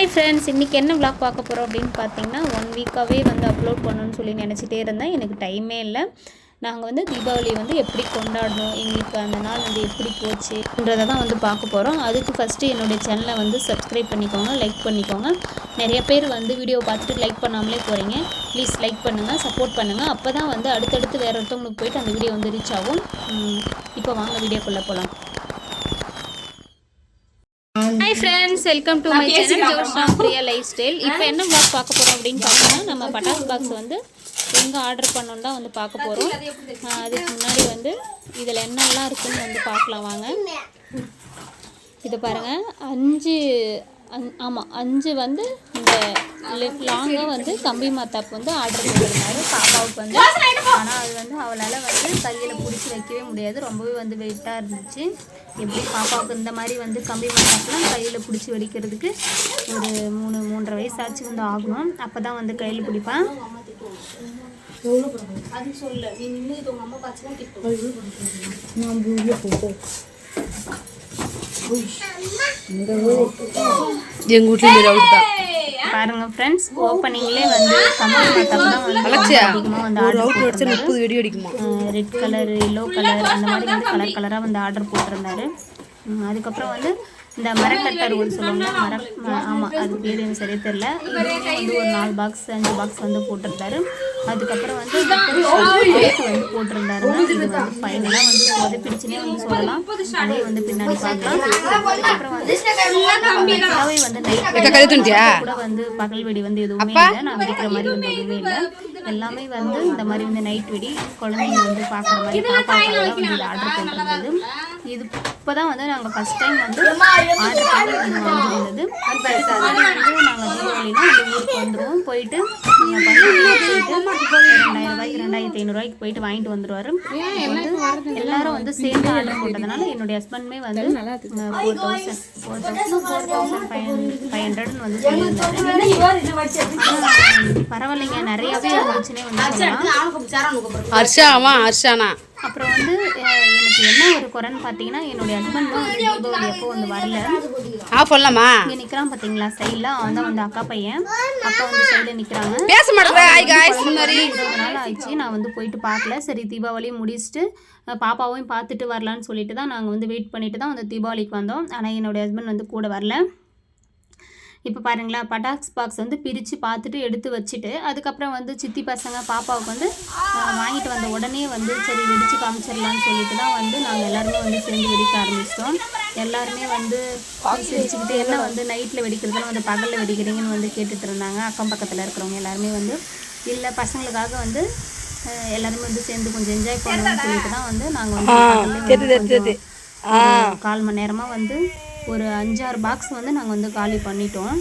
Hi friends, இன்றைக்கி என்ன vlog பார்க்க போகிறோம் அப்படின்னு பார்த்தீங்கன்னா 1 வீக்காகவே வந்து அப்லோட் பண்ணணும்னு சொல்லி நினச்சிட்டே இருந்தேன். எனக்கு டைமே இல்லை. நாங்கள் வந்து தீபாவளி வந்து எப்படி கொண்டாடணும், எங்களுக்கு அந்த நாள் வந்து எப்படி போச்சுன்றதை தான் வந்து பார்க்க போகிறோம். அதுக்கு ஃபஸ்ட்டு என்னுடைய சேனலை வந்து சப்ஸ்கிரைப் பண்ணிக்கோங்க, லைக் பண்ணிக்கோங்க. நிறைய பேர் வந்து வீடியோவை பார்த்துட்டு லைக் பண்ணாமலே போகிறீங்க. ப்ளீஸ் லைக் பண்ணுங்கள், சப்போர்ட் பண்ணுங்கள். அப்போ தான் வந்து அடுத்தடுத்து வேறு ஒருத்தவங்களுக்கு போயிட்டு அந்த வீடியோ வந்து ரீச் ஆகும். இப்போ வாங்க வீடியோக்குள்ளே போகலாம். Hi friends, welcome to my channel Joshna Priya life style. இப்போ என்ன vlog பார்க்க போகிறோம் அப்படின்னு பார்த்தீங்கன்னா, நம்ம பட்டாசு பாக்ஸ் வந்து எங்கே ஆர்டர் பண்ணோன்னு தான் வந்து பார்க்க போகிறோம். அதுக்கு முன்னாடி வந்து இதில் என்னெல்லாம் இருக்குதுன்னு வந்து பார்க்கலாம் வாங்க. இது பாருங்கள், 5 வந்து இந்த லாங்காக வந்து கம்பி மாத்தாப்பு வந்து ஆர்டர் பண்ணியிருந்தாரு பாப்பாவுக்கு வந்து. ஆனால் அது வந்து அவளால் வந்து கையில் பிடிச்சி வைக்கவே முடியாது, ரொம்பவே வந்து வெயிட்டாக இருந்துச்சு. எப்படி பாப்பாவுக்கு இந்த மாதிரி வந்து கம்பி மாத்தாப்புலாம் கையில் பிடிச்சி வெடிக்கிறதுக்கு ஒரு 3-3.5 வயசாச்சு வந்து ஆகணும். அப்போ தான் வந்து கையில் பிடிப்பேன். அது சொல்ல நீ நின்று உங்கள் அம்மா பார்த்துலாம் எங்க வீட்ல பாருங்க ஃப்ரெண்ட்ஸ், ஓப்பனிங்லேயே வந்து கம்பி மாத்தாப்பு தான் வந்து அதிகமாக வந்து ஆர்டர் 30 வெடி அடிக்குமா. ரெட் கலர், எல்லோ கலர் அந்த மாதிரி வந்து கலராக வந்து ஆர்டர் போட்டிருந்தாரு. அதுக்கப்புறம் வந்து இந்த மரக்கட்டர் ஒரு சொல்லுவாங்க, ஆமாம் அது பேர் எனக்கு சரியே தெரில. இதுவும் வந்து ஒரு 4 பாக்ஸ் 5 பாக்ஸ் வந்து போட்டிருந்தாரு. அதுக்கப்புறம் வந்து வந்து போட்டிருந்தாருங்க. இது வந்து ஃபைனலாக வந்து சொதப்பிடிச்சுனே வந்து சொல்லலாம். அதே வந்து பின்னாடி பார்க்கலாம். அதுக்கப்புறம் வந்து கலவை வந்து நைட் கூட வந்து பகல் வெடி வந்து எதுவுமே இல்லை, நான் வெடிக்கிற மாதிரி வந்து எதுவுமே இல்லை. எல்லாமே வந்து இந்த மாதிரி வந்து நைட் வெடி குழந்தைங்க வந்து பார்க்குற மாதிரி பாப்பாக்கெல்லாம் வந்து இது ஆர்டர் பண்ணிருந்தது. இது இப்போ தான் வந்து நாங்கள் ஃபஸ்ட் டைம் வந்து ஆர்டர் பண்ணி வந்து வந்திருந்தது. வந்து நாங்கள் தீபாவளினா அந்த ஊருக்கு வந்துடுவோம், போயிட்டு போயிட்டு 2500 போயிட்டு வாங்கிட்டு வந்துடுவார். எல்லாரும் வந்து சேர்ந்து ஆர்டர் போட்டதுனால என்னுடைய ஹஸ்பண்டுமே வந்து 4500 வந்து சொல்லியிருந்தாரு. பரவாயில்லைங்க, நிறையவே இருந்துச்சுன்னே வந்து சொல்லலாம். அப்புறம் வந்து எனக்கு என்ன ஒரு குறைன்னு பார்த்தீங்கன்னா, என்னுடைய ஹஸ்பண்ட் தான் வந்து தீபாவளி அப்போ வந்து வரல. இங்கே நிற்கிறான் பார்த்தீங்களா சைடில், அவன் தான் வந்து அக்கா பையன். அக்கா வந்து சைடில் நிற்கிறாங்க. 20 நாள் ஆயிடுச்சு நான் வந்து போயிட்டு பார்க்கல. சரி தீபாவளியும் முடிச்சுட்டு பாப்பாவையும் பார்த்துட்டு வரலான்னு சொல்லிட்டு தான் நாங்கள் வந்து வெயிட் பண்ணிட்டு தான் வந்து தீபாவளிக்கு வந்தோம். ஆனால் என்னுடைய ஹஸ்பண்ட் வந்து கூட வரல. இப்போ பாருங்களா, பட்டாக்ஸ் பாக்ஸ் வந்து பிரித்து பார்த்துட்டு எடுத்து வச்சுட்டு அதுக்கப்புறம் வந்து சித்தி பசங்க பாப்பாவுக்கு வந்து வாங்கிட்டு வந்த உடனே வந்து சரி வெடித்து காமிச்சிடலான்னு சொல்லிட்டு தான் வந்து நாங்கள் எல்லாருமே வந்து சேர்ந்து வெடிக்க ஆரம்பிச்சிட்டோம். எல்லாருமே வந்து சிரிச்சுக்கிட்டு என்ன வந்து நைட்டில் வெடிக்கிறதுலாம் வந்து பகலில் வெடிக்கிறீங்கன்னு வந்து கேட்டுட்டு இருந்தாங்க. அக்கம் பக்கத்தில் இருக்கிறவங்க எல்லாருமே வந்து இல்லை பசங்களுக்காக வந்து எல்லாருமே வந்து சேர்ந்து கொஞ்சம் என்ஜாய் பண்ணணும்னு சொல்லிட்டு தான் வந்து நாங்கள் வந்து 1/4 மணி நேரமாக வந்து ஒரு 5-6 பாக்ஸ் வந்து நாங்கள் வந்து காலி பண்ணிட்டோம்.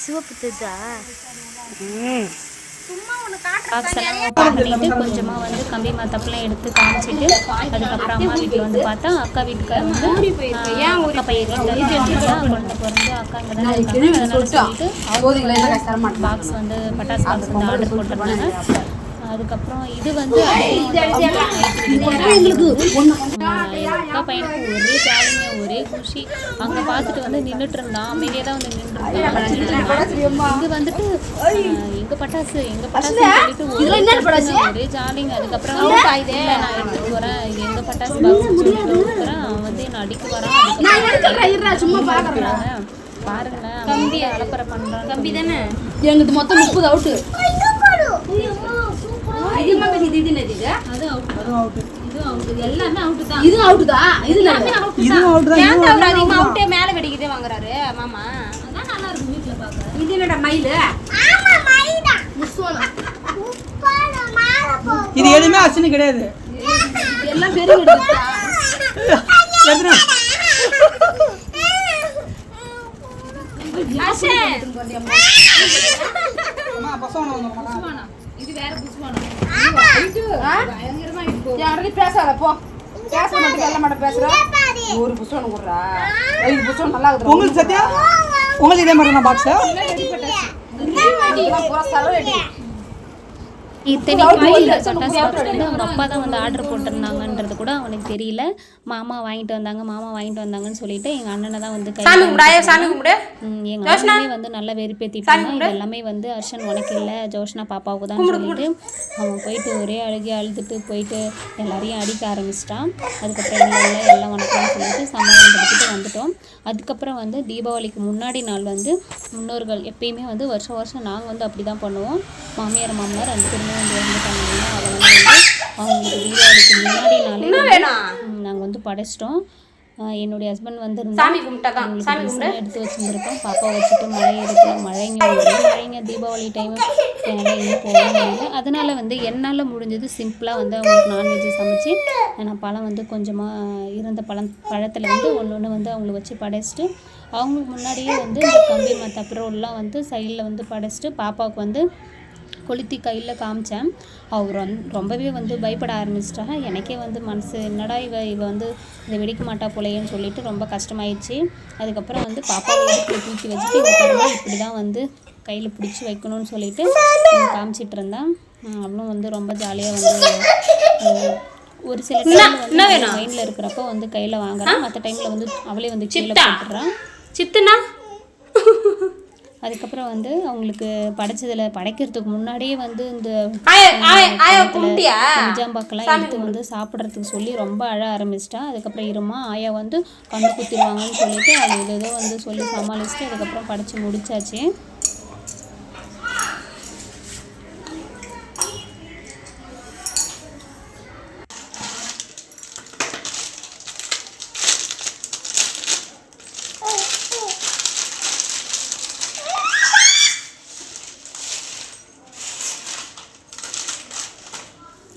சிவப்பு பாக்ஸ் எல்லாம் ஓப்பன் பண்ணிட்டு கொஞ்சமாக வந்து கம்பி மாத்தாப்பெல்லாம் எடுத்து காமிச்சிட்டு அதுக்கப்புறம் அம்மா வீட்டில் வந்து பார்த்தா அக்கா வீட்டுக்கார வந்து அக்கா பையன் குழந்தை பிறந்து அக்கா இங்கே தான் இருக்காங்க. அதனால சொல்லிட்டு பாக்ஸ் வந்து பட்டாசு பாக்ஸ் வந்து ஆர்டர் போட்டிருந்தாங்க. அதுக்கப்புறம் இது வந்து அக்கா பையனுக்கு ஒரே ஜாலிங்க, ஒரே குஷி. அங்கே பார்த்துட்டு வந்து நின்றுட்டு இருந்தான், அமைதியாக தான் வந்து நின்றுருந்தான். இங்கே வந்துட்டு எங்கள் பட்டாசு சொல்லிட்டு ஒரே ஜாலிங்க. அதுக்கப்புறம் இல்லை நான் எடுத்துகிட்டு வரேன், இது எங்கள் பட்டாசு பாக்ஸ் சொல்லிட்டு கொடுக்குறேன். அவன் வந்து என்னை அடிக்க வரான். பாருங்களேன், கம்பி அலப்பறை பண்ணுறான். கம்பி தானே எங்களுக்கு மொத்தம் 30 அவுட்டு. மேல வெடிக்கிட்டே வாங்குறாரு மாமா. இது என்னடா மயிலு? இது எதுவுமே அசனு கிடையாது, எல்லாம் பெரிய இது வேற புஷ்வானம். பயங்கரமா இருக்கு. யாரடி பேசாத போ, பேச மாட்டேங்க, எல்லாம் மாட்ட பேசுற. ஒரு புத்தகம் கொடுறா. 5 புத்தகம் நல்லா இருக்குது. உங்களுக்கு சத்யா உங்களுக்கு இதே மாதிரி நான் பாக்ஸ் பூரா சரவடி. இத்தனைக்கும் பட்டாசு பாக்ஸ் வந்து அவங்க அப்பா தான் வந்து ஆர்டர் போட்டிருந்தாங்கன்றது கூட அவனுக்கு தெரியல. மாமா வாங்கிட்டு வந்தாங்கன்னு சொல்லிட்டு எங்கள் அண்ணனை தான் வந்து சாமி கும்பிடு. எங்கள் அண்ணனே வந்து நல்லா வெறுப்பேற்றிட்டாங்க. இது எல்லாமே வந்து அர்ஷன் உனக்கு இல்லை ஜோஷ்னா பாப்பாவுக்கு தான் சொல்லிட்டு அவன் போயிட்டு ஒரே அழுதுட்டு போயிட்டு எல்லாரையும் அடிக்க ஆரம்பிச்சிட்டான். அதுக்கப்புறம் இல்லை எல்லாம் வணக்கம்னு சொல்லிட்டு சமாதானப்படுத்திட்டு வந்துட்டோம். அதுக்கப்புறம் வந்து தீபாவளிக்கு முன்னாடி நாள் வந்து முன்னோர்கள் எப்பயுமே வந்து வருஷம் நாங்கள் வந்து அப்படி தான் பண்ணுவோம். மாமியார் 2 பேருமே வந்து இறந்துட்டாங்க இல்லையா, அதெல்லாம் வந்து அவங்களுக்கு தீபாவளிக்கு முன்னாடி நாளே நாங்கள் வந்து படைச்சிட்டோம். என்னுடைய ஹஸ்பண்ட் வந்து எடுத்து வச்சுருந்துருக்கோம். பாப்பா வச்சுட்டு மழைங்க தீபாவளி டைமு எங்கேயும் போக முடியல. அதனால் வந்து என்னால் முடிஞ்சது சிம்பிளாக வந்து அவங்களுக்கு நான்வெஜ்ஜு சமைச்சு நான் பழம் வந்து கொஞ்சமாக இருந்த பழத்தில் வந்து ஒன்று வந்து அவங்களுக்கு வச்சு படைச்சிட்டு அவங்களுக்கு முன்னாடியே வந்து இந்த கம்பி மத்தப்புறம்லாம் வந்து சைடில் வந்து படைச்சிட்டு பாப்பாவுக்கு வந்து கொளுத்தி கையில் காமிச்சேன். அவர் ரொம்பவே வந்து பயப்பட ஆரம்பிச்சிட்டாங்க. எனக்கே வந்து மனசு என்னடா இவ வந்து இதை வெடிக்க மாட்டா போலையேன்னு சொல்லிட்டு ரொம்ப கஷ்டமாயிடுச்சு. அதுக்கப்புறம் வந்து பாப்பாவை இடுப்பில் தூக்கி வச்சுட்டு இப்படி தான் வந்து கையில் பிடிச்சி வைக்கணும்னு சொல்லிட்டு காமிச்சிட்டு இருந்தேன். அவளும் வந்து ரொம்ப ஜாலியாக வந்து ஒரு சில டைமில் வந்து மைண்டில் இருக்கிறப்போ வந்து கையில் வாங்குறான், மற்ற டைமில் வந்து அவளே வந்து கீழே போட்டுடுறான். சித்துனா அதுக்கப்புறம் வந்து அவங்களுக்கு படைக்கிறதுக்கு முன்னாடியே வந்து இந்த நிஜாம்பாக்கெல்லாம் எடுத்து வந்து சாப்பிட்றதுக்கு சொல்லி ரொம்ப அழ ஆரம்பிச்சிட்டா. அதுக்கப்புறம் இருமா ஆயா வந்து கண்ணு குத்திடுவாங்கன்னு சொல்லிட்டு அது ஏதோ வந்து சொல்லி சமாளிச்சுட்டு அதுக்கப்புறம் படைச்சி முடிச்சாச்சு.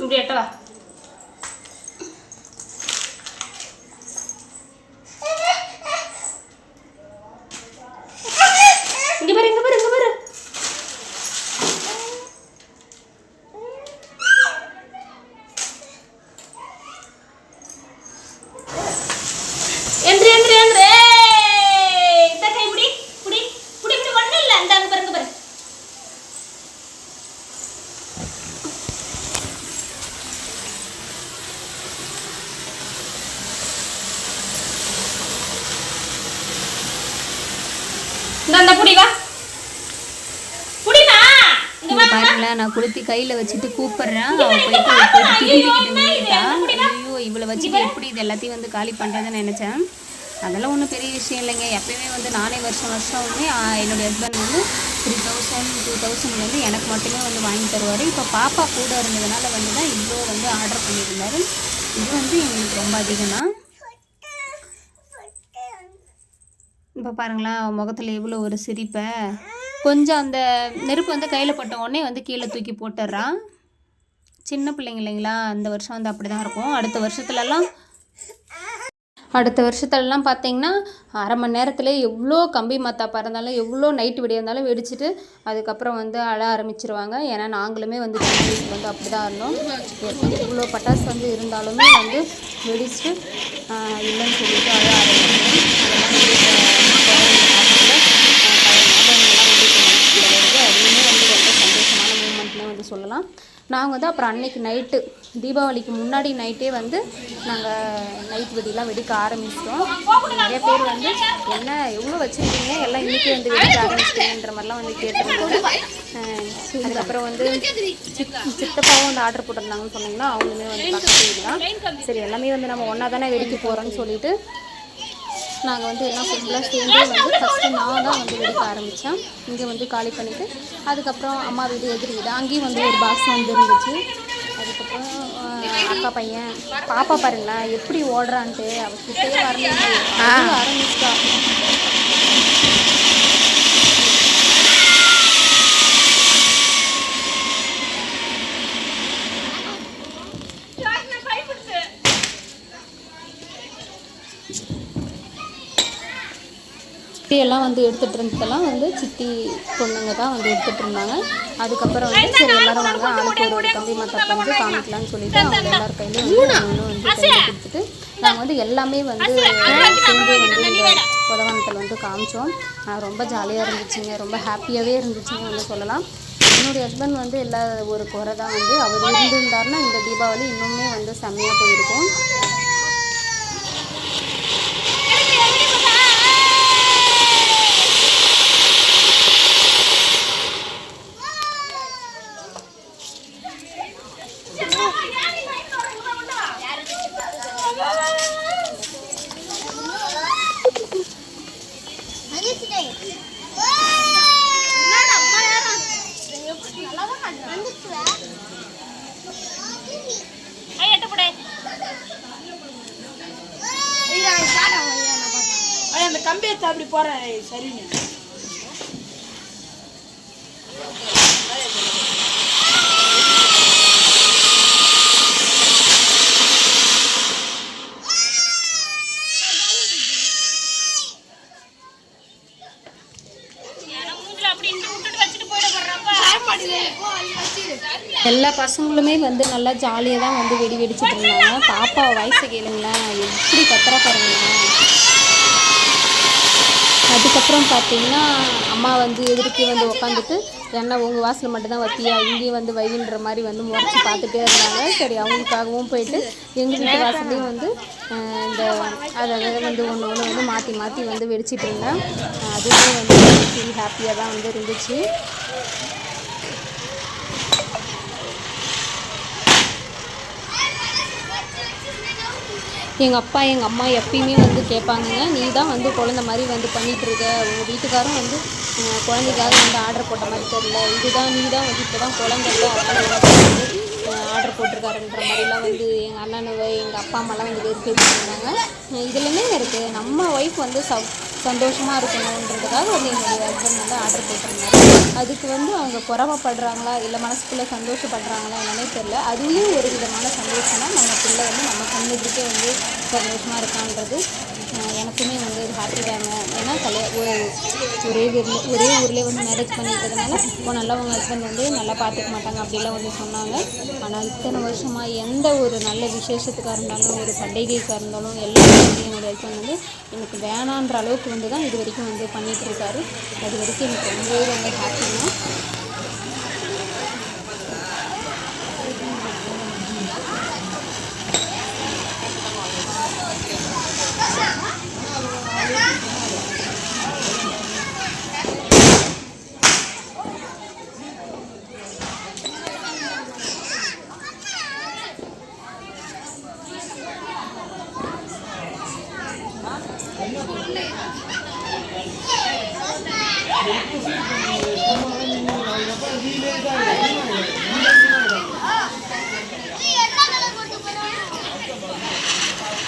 இப்படி எட்டவா இங்க பாரு எந்திரி இந்த கை புடி ஒண்ணு இல்ல அந்த அங்க பாருங்க பாருங்களேன், நான் கொளுத்தி கையில் வச்சுட்டு கூப்பிட்றேன். அவள் போயிட்டு திரும்பிக்கிட்டு நின்றுட்டா. ஐயோ இவளை வச்சுட்டு எப்படி இது எல்லாத்தையும் வந்து காலி பண்ணுறதுன்னு நினச்சேன். அதெல்லாம் ஒன்றும் பெரிய விஷயம் இல்லைங்க. எப்பயுமே வந்து நானே வருஷம் வந்து என்னுடைய ஹஸ்பண்ட் வந்து 3000-2000 வந்து எனக்கு மட்டுமே வந்து வாங்கி தருவார். இப்போ பாப்பா கூட இருந்ததுனால வந்து தான் இவ்வளோ வந்து ஆர்டர் பண்ணியிருந்தார். இது வந்து எங்களுக்கு ரொம்ப அதிகம் தான். இப்போ பாருங்களேன் முகத்தில் எவ்வளோ ஒரு சிரிப்பை. கொஞ்சம் அந்த நெருப்பு வந்து கையில் பட்ட உடனே வந்து கீழே தூக்கி போட்டுடுறான். சின்ன பிள்ளைங்க இல்லைங்களா, அந்த வருஷம் வந்து அப்படி தான் இருக்கும். அடுத்த வருஷத்துலலாம் பார்த்திங்கன்னா அரை மணி நேரத்தில் எவ்வளோ கம்பி மத்தாப்பா இருந்தாலும் எவ்வளோ நைட்டு விடிய இருந்தாலும் வெடிச்சிட்டு அதுக்கப்புறம் வந்து அழ ஆரம்பிச்சிருவாங்க. ஏன்னா நாங்களுமே வந்து சின்ன வயசுக்கு வந்து அப்படி தான் இருந்தோம். இவ்வளோ பட்டாசு வந்து இருந்தாலுமே வந்து வெடிச்சுட்டு இல்லைன்னு சொல்லிட்டு அழ ஆரம்பிச்சிடும். அதுவுமே வந்து ரொம்ப சந்தோஷமான மூமெண்ட்னே வந்து சொல்லலாம். நாங்கள் வந்து அப்புறம் அன்றைக்கி நைட்டு தீபாவளிக்கு முன்னாடி நைட்டே வந்து நாங்கள் நைட் வெடிலாம் வெடிக்க ஆரம்பிச்சிட்டோம். நிறைய பேர் வந்து என்ன எவ்வளோ வச்சுருக்கீங்க எல்லாம் இன்றைக்கி வந்து வெடிக்க ஆரம்பிச்சிட்டீங்கன்ற மாதிரிலாம் வந்து கேட்டிருந்தாங்க. அதுக்கப்புறம் வந்து சித்தப்பாவும் வந்து ஆர்டர் போட்டிருந்தாங்கன்னு சொன்னீங்கன்னா அவங்களுமே வந்து பக்கத்து வீடுதான். சரி எல்லாமே வந்து நம்ம ஒன்றா தானே வெடிக்க போகிறோன்னு சொல்லிட்டு நாங்கள் வந்து எல்லாம் ஃபுல்லாக சேர்ந்து வந்து ஃபஸ்ட்டு நான் தான் வந்து வெடிக்க ஆரம்பித்தேன். இங்கே வந்து காலி பண்ணிவிட்டு அதுக்கப்புறம் அம்மா வீடு எதிர் வீடு அங்கேயும் வந்து ஒரு பாக்ஸ் வந்து இருந்துச்சு. அதுக்கப்புறம் அக்கா பையன் பாப்பா பாருங்களேன் எப்படி ஓடுறான்ட்டு அவள் கிட்டே வரணும் ஆரம்பிச்சிட்டா. எல்லாம் வந்து எடுத்துகிட்டு இருந்ததெல்லாம் வந்து சித்தி பொண்ணுங்க தான் வந்து எடுத்துகிட்டு இருந்தாங்க. அதுக்கப்புறம் வந்து சரி எல்லோரும் வாங்க ஆளுக்கு ஒரு கம்பி மத்தாப்பு வந்து காமிக்கலான்னு சொல்லிட்டு அவங்க எல்லார் கையிலும் வந்து கையில் கொடுத்துட்டு நாங்கள் வந்து எல்லாமே வந்து சேர்ந்து வந்து இந்த உதவானத்தில் வந்து காமிச்சோம். ரொம்ப ஜாலியாக இருந்துச்சுங்க, ரொம்ப ஹாப்பியாகவே இருந்துச்சுன்னு வந்து சொல்லலாம். என்னுடைய ஹஸ்பண்ட் வந்து எல்லா ஒரு குறை தான் வந்து அவர் இருந்திருந்தாருன்னா இந்த தீபாவளி இன்னுமே வந்து செம்மையாக போயிருக்கும். அந்த கம்பியை அப்படி போறேன் சரிங்க. எல்லா பசங்களுமே வந்து நல்லா ஜாலியாக தான் வந்து வெடி வெடிச்சுட்டு இருந்தாங்க. பாப்பா வயசு கேளுங்களேன், எப்படி கத்துறா பாருங்களேன். அதுக்கப்புறம் பார்த்தீங்கன்னா அம்மா வந்து எதிர்க்கே வந்து உட்காந்துட்டு என்ன உங்கள் வாசலில் மட்டும்தான் வத்தியா, இங்கேயும் வந்து வைன்ற மாதிரி வந்து முறைச்சி பார்த்துட்டே இருந்தாங்க. சரி, அவங்களுக்காகவும் போயிட்டு எங்கள் வீட்டு வாசல்லையும் வந்து இந்த அதை வந்து ஒன்று வந்து மாற்றி மாற்றி வந்து வெடிச்சிட்டு இருந்தேன். அதுவே வந்து ஃபீல் ஹாப்பியாக தான் வந்து இருந்துச்சு. எங்கள் அப்பா எங்கள் அம்மா எப்பயுமே வந்து கேட்பாங்கங்க, நீ தான் வந்து குழந்த மாதிரி வந்து பண்ணிகிட்ருக்க, உங்கள் வீட்டுக்காரும் வந்து குழந்தைக்காக வந்து ஆர்டர் போட்ட மாதிரி தெரியல, இதுதான் நீ தான் வந்து இப்போ தான் குழந்தைல அதனால் வந்து ஆர்டர் போட்டிருக்காருன்ற மாதிரிலாம் வந்து எங்கள் அண்ணனுவை எங்கள் அப்பா அம்மாலாம் வந்து வெறுப்பு இருந்தாங்க. இதுலேயுமே இருக்குது, நம்ம ஒய்ஃப் வந்து சந்தோஷமாக இருக்கணுன்றதுக்காக வந்து என்னுடைய ஹஸ்பண்ட் வந்து ஆர்டர் போட்டிருந்தாங்க. அதுக்கு வந்து அவங்க பொறாமப்படுறாங்களா இல்லை மனசுக்குள்ளே சந்தோஷப்படுறாங்களா என்னன்னே தெரியல. அதுவும் ஒரு விதமான சந்தோஷம்னா நம்ம பிள்ளை வந்து நம்ம கண்ணுக்கே வந்து சந்தோஷமாக இருக்கான்றது எனக்குமே வந்து ஹாப்பி தாங்க. ஏன்னா ஒரே ஊர்லேயே வந்து மேரேஜ் பண்ணிக்கிறதுனால இப்போ நல்லா உங்கள் ஹஸ்பண்ட் வந்து நல்லா பார்த்துக்க மாட்டாங்க அப்படிலாம் வந்து சொன்னாங்க. ஆனால் இத்தனை வருஷமாக எந்த ஒரு நல்ல விசேஷத்துக்காக இருந்தாலும் ஒரு பண்டிகைக்காக இருந்தாலும் எல்லாமே வந்து என்னுடைய ஹஸ்பண்ட் வந்து எனக்கு வேணான்ற அளவுக்கு வந்து தான் இது வரைக்கும் வந்து பண்ணிகிட்ருக்காரு. அது வரைக்கும் எனக்கு ரொம்பவே ரொம்ப ஹாப்பி தான்.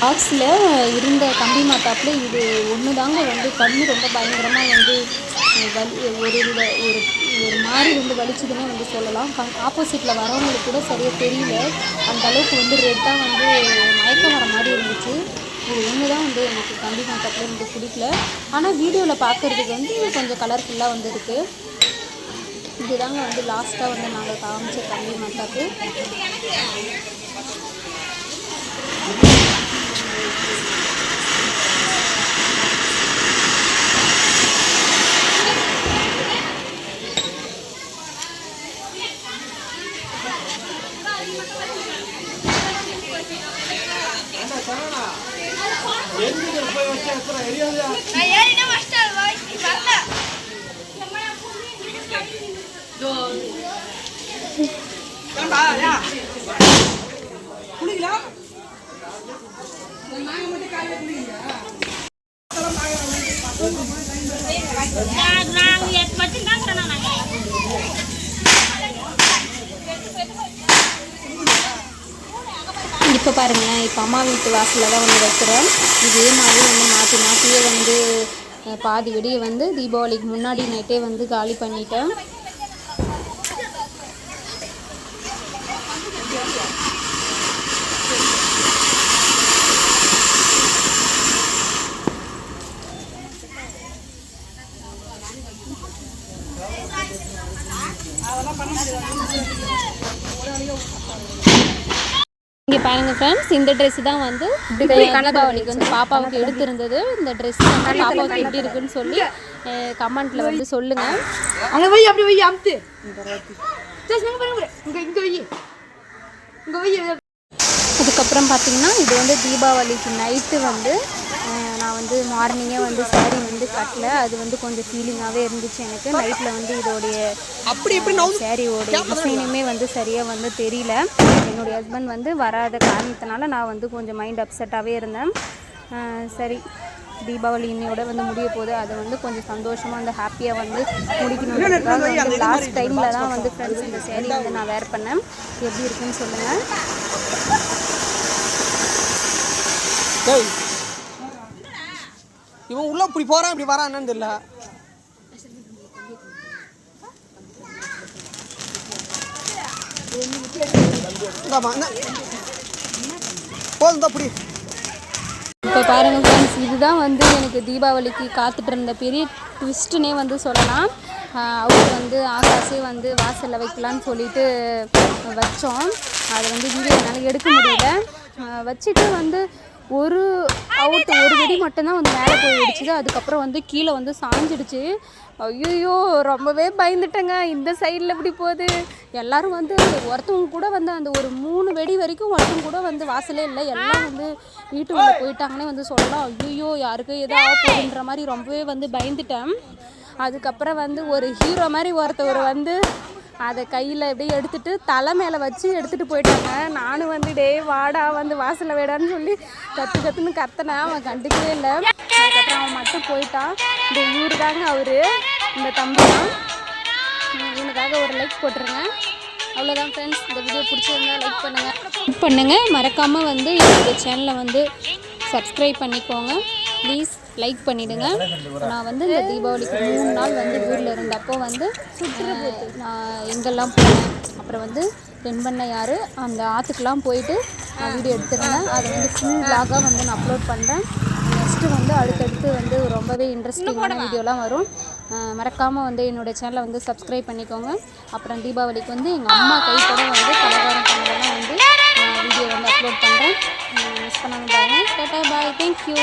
பாக்ஸில் இருந்த கம்பி மாத்தாப்பில் இது ஒன்று தாங்க வந்து கண் ரொம்ப பயங்கரமாக வந்து ஒரு மாதிரி வந்து வலிச்சதுன்னே வந்து சொல்லலாம். ஆப்போசிட்டில் வரவங்களுக்கு கூட சரியாக தெரியல, அந்த அளவுக்கு வந்து ரெட்டாக வந்து மயக்கம் வர மாதிரி இருந்துச்சு. இது ஒன்று தான் வந்து எனக்கு கம்பி மாத்தாப்பில் வந்து பிடிக்கல. ஆனால் வீடியோவில் பார்க்குறதுக்கு வந்து கொஞ்சம் கலர்ஃபுல்லாக வந்து இருக்குது. இதுதாங்க வந்து லாஸ்ட்டாக வந்து நாங்கள் காமிச்ச கம்பி மாத்தாப்பு. இப்போ பாருங்களேன், இப்போ அம்மா வீட்டு வாசலில் தான் வந்து வைக்கிறேன். இதே மாதிரி வந்து மாற்றி மாற்றியே வந்து பாதி வெடியை வந்து தீபாவளிக்கு முன்னாடி நைட்டே வந்து காலி பண்ணிட்டேன். இங்கே பாருங்கள் ஃப்ரெண்ட்ஸ், இந்த ட்ரெஸ் தான் வந்து தீபாவளிக்கு வந்து பாப்பாவுக்கு எடுத்திருந்தது. இந்த ட்ரெஸ் வந்து பாப்பாவுக்கு எப்படி இருக்குன்னு சொல்லி கமெண்ட்டில் வந்து சொல்லுங்கள். அங்கே போய் அப்படி போய் அமுத்து. அதுக்கப்புறம் பார்த்திங்கன்னா இது வந்து தீபாவளிக்கு நைட்டு வந்து நான் வந்து மார்னிங்கே வந்து சாரீ வந்து கட்டல. அது வந்து கொஞ்சம் ஃபீலிங்காகவே இருந்துச்சு எனக்கு. நைட்டில் வந்து இதோடைய சாரியோடைய டிசைனுமே வந்து சரியாக வந்து தெரியல. என்னுடைய ஹஸ்பண்ட் வந்து வராத காரணத்தினால நான் வந்து கொஞ்சம் மைண்ட் அப்செட்டாகவே இருந்தேன். சரி, தீபாவளி இன்னையோட வந்து முடிய போகுது. அதை வந்து கொஞ்சம் சந்தோஷமாக வந்து ஹாப்பியாக வந்து முடிக்கணுன்றதுக்காக வந்து லாஸ்ட் டைமில் தான் வந்து ஃப்ரெண்ட்ஸ் இந்த சாரீ வந்து நான் வேர் பண்ணேன். எப்படி இருக்குன்னு சொல்லுங்கள். இவன் உள்ள இப்படி போறான் இப்படி வரான் என்னன்னு தெரியல. போதும் அப்படி. இப்போ பாருங்கள் ஃப்ரெண்ட்ஸ், இதுதான் வந்து எனக்கு தீபாவளிக்கு காத்துட்டு இருந்த பெரிய ட்விஸ்ட்டுனே வந்து சொல்லலாம். அவர் வந்து ஆகாஷே வந்து வாசலில் வைக்கலான்னு சொல்லிட்டு வச்சோம். அதை வந்து வீடியோ என்னால் எடுக்க முடியல. வச்சுட்டு வந்து ஒரு வெடி மட்டும்தான் வந்து மேலே போய் வெடிச்சுது. அதுக்கப்புறம் வந்து கீழே வந்து சாஞ்சிடுச்சு. ஐயோ, ரொம்பவே பயந்துட்டேங்க. இந்த சைடில் இப்படி போகுது. எல்லோரும் வந்து ஒருத்தவங்க கூட வந்து அந்த ஒரு 3 வெடி வரைக்கும் ஒருத்தவங்க கூட வந்து வாசலே இல்லை. எல்லாம் வந்து வீட்டுக்குள்ளே போயிட்டாங்கன்னே வந்து சொல்லலாம். ஐயோ, யாருக்கு எதோ ஆகுதுன்ற மாதிரி ரொம்பவே வந்து பயந்துட்டேன். அதுக்கப்புறம் வந்து ஒரு ஹீரோ மாதிரி ஒருத்தவர் வந்து அதை கையில் எப்படியே எடுத்துகிட்டு தலை மேலே வச்சு எடுத்துகிட்டு போயிட்டாங்க. நானும் வந்து வாடா வந்து வாசலில் வேடான்னு சொல்லி கற்றுன்னு கத்தினேன். அவன் கண்டுக்கவே இல்லை. அதுக்கப்புறம் அவன் மட்டும் போயிட்டான். இந்த இவரு தாங்க அவர், இந்த தம்பி தான். இவனுக்காக ஒரு லைக் போட்டுருங்க. அவ்வளோதான் ஃப்ரெண்ட்ஸ். இந்த வீடியோ பிடிச்சிருந்தா லைக் பண்ணுங்கள். மறக்காமல் வந்து என்னோடய சேனலை வந்து சப்ஸ்கிரைப் பண்ணிக்கோங்க. ப்ளீஸ் லைக் பண்ணிவிடுங்க. நான் வந்து இந்த தீபாவளிக்கு 3 நாள் வந்து ஊரில் இருந்தப்போ வந்து நான் எங்கெல்லாம் போனேன், அப்புறம் வந்து தென்பண்ணையாறு அந்த ஆற்றுக்கெலாம் போயிட்டு நான் வீடியோ எடுத்துருந்தேன். அதை வந்து ஃபுல் விளாகாக வந்து நான் அப்லோட் பண்ணுறேன். நெக்ஸ்ட்டு வந்து அடுத்தடுத்து வந்து ரொம்பவே இன்ட்ரெஸ்டிங்கான வீடியோலாம் வரும். மறக்காமல் வந்து என்னோடய சேனலை வந்து சப்ஸ்கிரைப் பண்ணிக்கோங்க. அப்புறம் தீபாவளிக்கு வந்து எங்கள் அம்மா கைப்பட வந்து பலகாரம் பண்ணதெல்லாம் வந்து வீடியோ வந்து அப்லோட் பண்ணுறேன். மிஸ் பண்ணாமல் பாருங்கள். டாடா பாய், தேங்க்யூ.